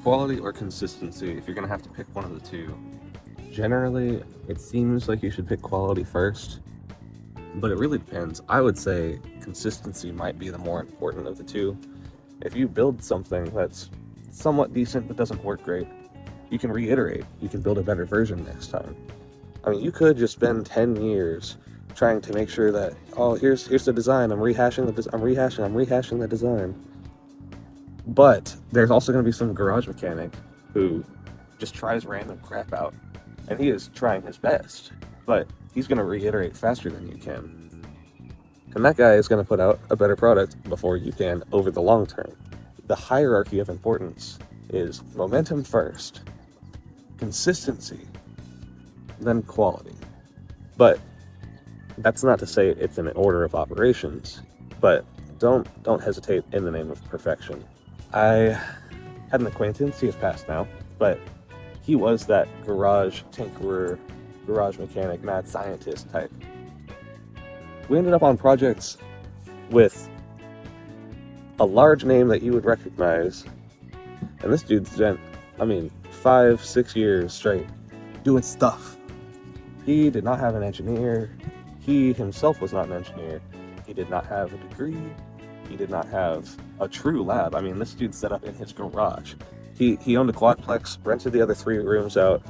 Quality or consistency, if you're going to have to pick one of the two. Generally, it seems like you should pick quality first, but it really depends. I would say consistency might be the more important of the two. If you build something that's somewhat decent but doesn't work great, you can reiterate. You can build a better version next time. I mean, you could just spend 10 years trying to make sure that, oh, here's the design. I'm rehashing the design. But there's also going to be some garage mechanic who just tries random crap out, and he is trying his best, but he's going to reiterate faster than you can. And that guy is going to put out a better product before you can over the long term. The hierarchy of importance is momentum first, consistency, then quality. But that's not to say it's in an order of operations, but don't hesitate in the name of perfection. I had an acquaintance, he has passed now, but he was that garage tinkerer, garage mechanic, mad scientist type. We ended up on projects with a large name that you would recognize, and this dude spent, 5-6 years straight doing stuff. He did not have an engineer. He himself was not an engineer. He did not have a degree. He did not have a true lab. This dude set up in his garage. He owned a quadplex, rented the other 3 rooms out,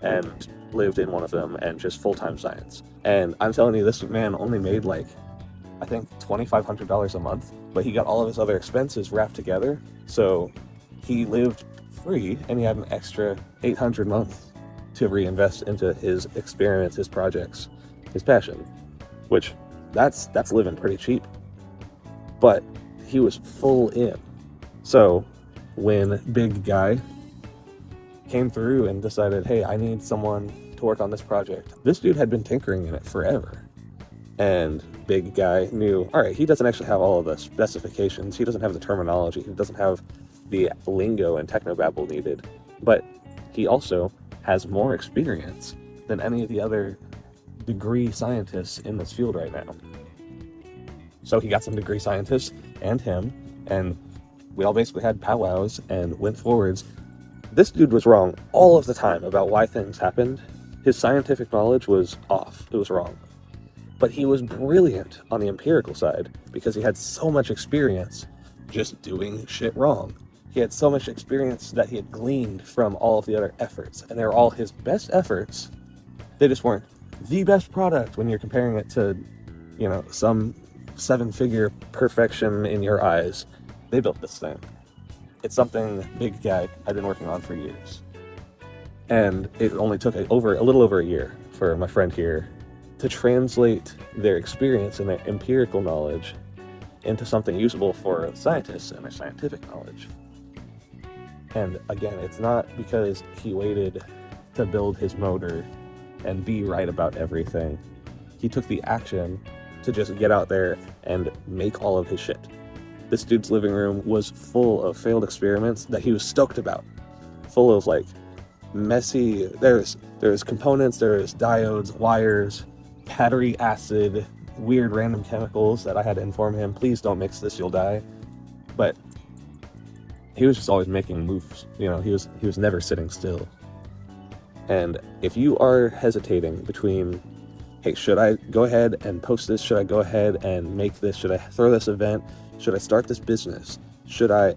and lived in one of them, and just full-time science. And I'm telling you, this man only made I think $2,500 a month, but he got all of his other expenses wrapped together, so he lived free, and he had an extra $800 a month to reinvest into his experiments, his projects, his passion, which that's living pretty cheap. But he was full in. So when Big Guy came through and decided, hey, I need someone to work on this project, this dude had been tinkering in it forever. And Big Guy knew, all right, he doesn't actually have all of the specifications. He doesn't have the terminology. He doesn't have the lingo and technobabble needed. But he also has more experience than any of the other degree scientists in this field right now. So he got some degree scientists and him, and we all basically had powwows and went forwards. This dude was wrong all of the time about why things happened. His scientific knowledge was off. It was wrong. But he was brilliant on the empirical side because he had so much experience just doing shit wrong. He had so much experience that he had gleaned from all of the other efforts, and they were all his best efforts. They just weren't the best product when you're comparing it to, some 7-figure perfection in your eyes. They built this thing. It's something Big Guy had been working on for years. And it only took a little over a year for my friend here to translate their experience and their empirical knowledge into something usable for scientists and their scientific knowledge. And again, it's not because he waited to build his motor and be right about everything. He took the action to just get out there and make all of his shit. This dude's living room was full of failed experiments that he was stoked about. Full of messy, there's components, there's diodes, wires, battery acid, weird random chemicals that I had to inform him, please don't mix this, you'll die. But he was just always making moves. He was never sitting still. And if you are hesitating between, hey, should I go ahead and post this? Should I go ahead and make this? Should I throw this event? Should I start this business? Should I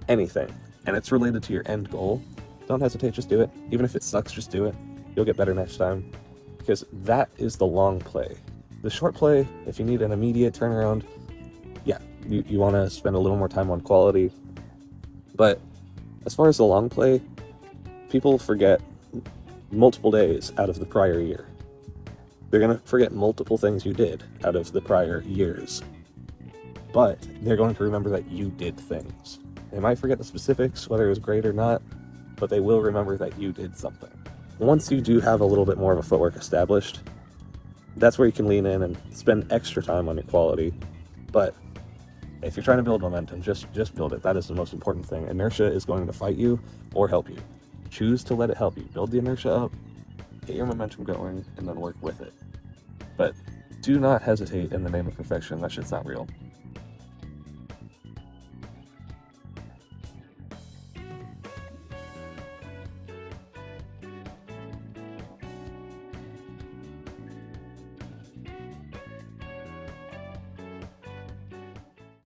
anything? And it's related to your end goal. Don't hesitate, just do it. Even if it sucks, just do it. You'll get better next time. Because that is the long play. The short play, if you need an immediate turnaround, yeah, you want to spend a little more time on quality. But as far as the long play, people forget multiple days out of the prior year. They're going to forget multiple things you did out of the prior years. But they're going to remember that you did things. They might forget the specifics, whether it was great or not, but they will remember that you did something. Once you do have a little bit more of a footwork established, that's where you can lean in and spend extra time on your quality. But if you're trying to build momentum, just build it. That is the most important thing. Inertia is going to fight you or help you. Choose to let it help you. Build the inertia up, get your momentum going, and then work with it. But do not hesitate in the name of perfection. That shit's not real.